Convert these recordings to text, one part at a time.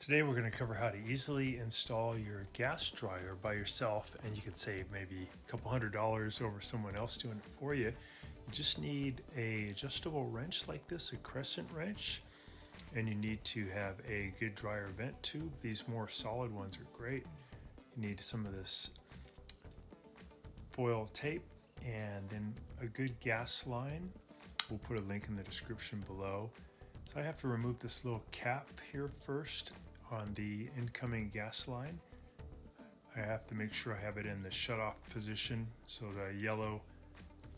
Today we're going to cover how to easily install your gas dryer by yourself, and you can save maybe a couple $100 over someone else doing it for you. You just need a adjustable wrench like this, a Crescent wrench, and you need to have a good dryer vent tube. These more solid ones are great. You need some of this foil tape and then a good gas line. We'll put a link in the description below. So I have to remove this little cap here first on the incoming gas line. I have to make sure I have it in the shut-off position so the yellow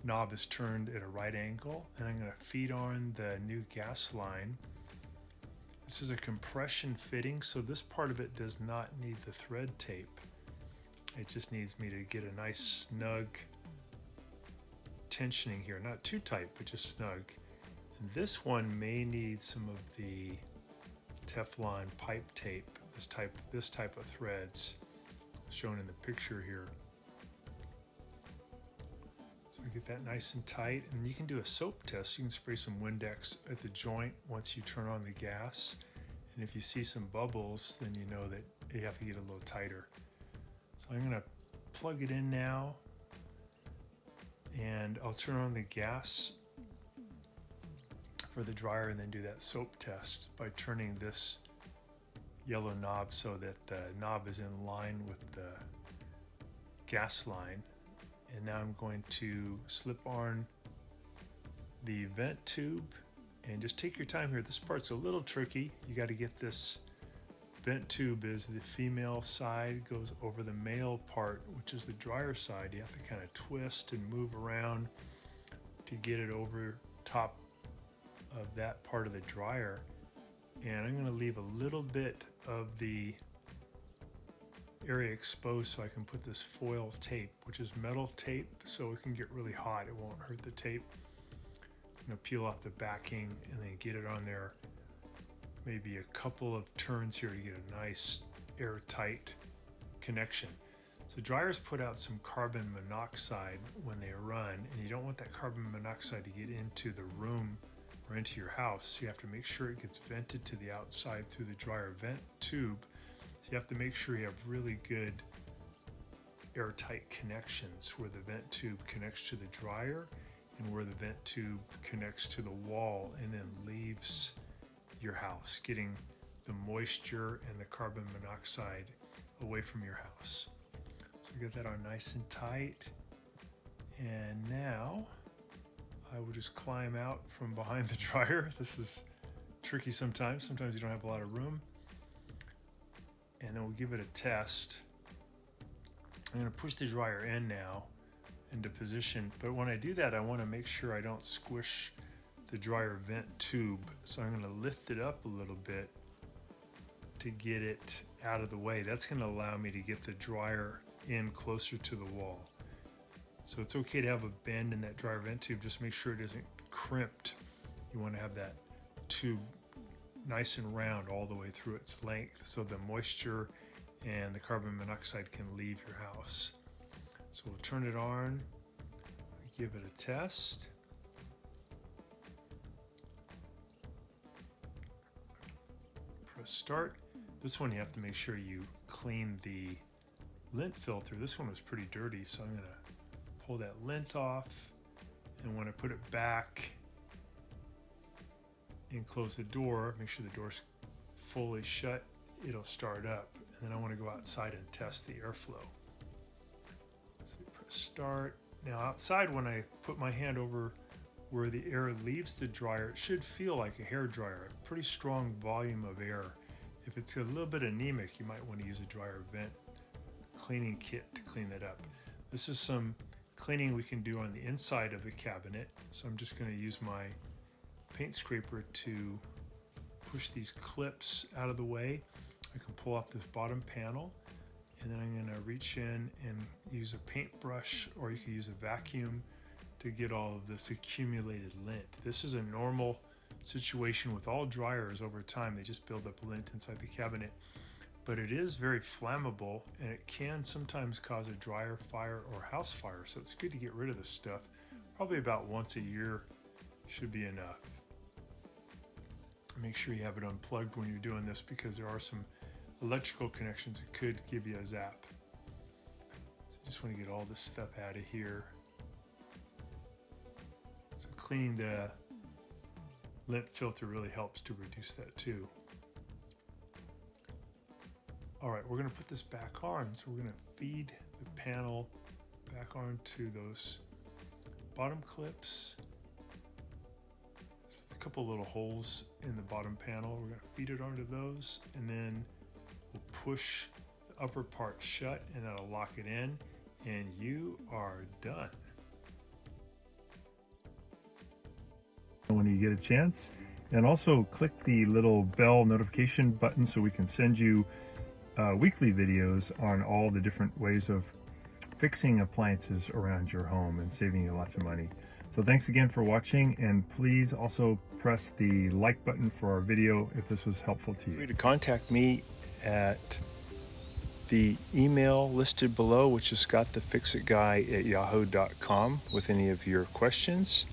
knob is turned at a right angle, and I'm going to feed on the new gas line. This is a compression fitting, so this part of it does not need the thread tape. It just needs me to get a nice snug tensioning here, not too tight, but just snug. And this one may need some of the Teflon pipe tape, this type of threads shown in the picture here. So we get that nice and tight, and you can do a soap test. You can spray some Windex at the joint once you turn on the gas, and if you see some bubbles, then you know that you have to get a little tighter. So I'm going to plug it in now, and I'll turn on the gas for the dryer and then do that soap test by turning this yellow knob so that the knob is in line with the gas line. And now I'm going to slip on the vent tube, and just take your time here. This part's a little tricky. You got to get this vent tube, is the female side, goes over the male part, which is the dryer side. You have to kind of twist and move around to get it over top of that part of the dryer. And I'm going to leave a little bit of the area exposed so I can put this foil tape, which is metal tape, so it can get really hot. It won't hurt the tape. I'm going to peel off the backing and then get it on there, maybe a couple of turns here to get a nice airtight connection. So dryers put out some carbon monoxide when they run, and you don't want that carbon monoxide to get into the room or into your house. You have to make sure it gets vented to the outside through the dryer vent tube. So you have to make sure you have really good airtight connections where the vent tube connects to the dryer and where the vent tube connects to the wall and then leaves your house, getting the moisture and the carbon monoxide away from your house. So get that on nice and tight. And now I will just climb out from behind the dryer. This is tricky sometimes. Sometimes you don't have a lot of room. And then we'll give it a test. I'm going to push the dryer in now into position. But when I do that, I want to make sure I don't squish the dryer vent tube. So I'm going to lift it up a little bit to get it out of the way. That's going to allow me to get the dryer in closer to the wall. So it's okay to have a bend in that dryer vent tube. Just make sure it isn't crimped. You want to have that tube nice and round all the way through its length so the moisture and the carbon monoxide can leave your house. So we'll turn it on, give it a test. Press start. This one you have to make sure you clean the lint filter. This one was pretty dirty, so I'm going to pull that lint off, and when I put it back and close the door, make sure the door's fully shut, it'll start up. And then I want to go outside and test the airflow. So press start. Now outside, when I put my hand over where the air leaves the dryer, it should feel like a hair dryer, a pretty strong volume of air. If it's a little bit anemic, you might want to use a dryer vent cleaning kit to clean that up. This is some cleaning we can do on the inside of the cabinet. So I'm just going to use my paint scraper to push these clips out of the way. I can pull off this bottom panel, and then I'm going to reach in and use a paintbrush, or you can use a vacuum to get all of this accumulated lint. This is a normal situation with all dryers over time. They just build up lint inside the cabinet. But it is very flammable, and it can sometimes cause a dryer fire or house fire. So it's good to get rid of this stuff. Probably about once a year should be enough. Make sure you have it unplugged when you're doing this, because there are some electrical connections that could give you a zap. So just want to get all this stuff out of here. So cleaning the lint filter really helps to reduce that too. All right, we're going to put this back on. So we're going to feed the panel back onto those bottom clips. There's a couple little holes in the bottom panel. We're going to feed it onto those, and then we'll push the upper part shut, and that'll lock it in, and you are done. When you get a chance, and also click the little bell notification button so we can send you weekly videos on all the different ways of fixing appliances around your home and saving you lots of money. So thanks again for watching, and please also press the like button for our video if this was helpful to you. Feel free to contact me at the email listed below, which is scottthefixitguy@yahoo.com, with any of your questions.